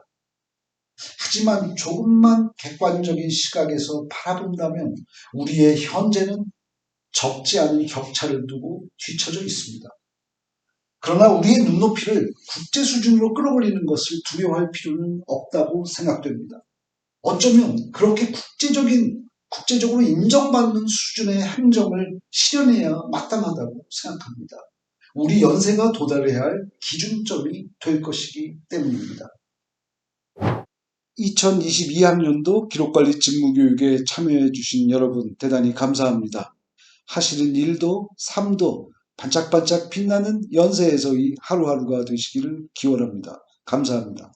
하지만 조금만 객관적인 시각에서 바라본다면 우리의 현재는 적지 않은 격차를 두고 뒤처져 있습니다. 그러나 우리의 눈높이를 국제 수준으로 끌어올리는 것을 두려워할 필요는 없다고 생각됩니다. 어쩌면 그렇게 국제적으로 인정받는 수준의 행정을 실현해야 마땅하다고 생각합니다. 우리 연세가 도달해야 할 기준점이 될 것이기 때문입니다. 2022학년도 기록관리 직무교육에 참여해 주신 여러분 대단히 감사합니다. 하시는 일도 삶도 반짝반짝 빛나는 연세에서의 하루하루가 되시기를 기원합니다. 감사합니다.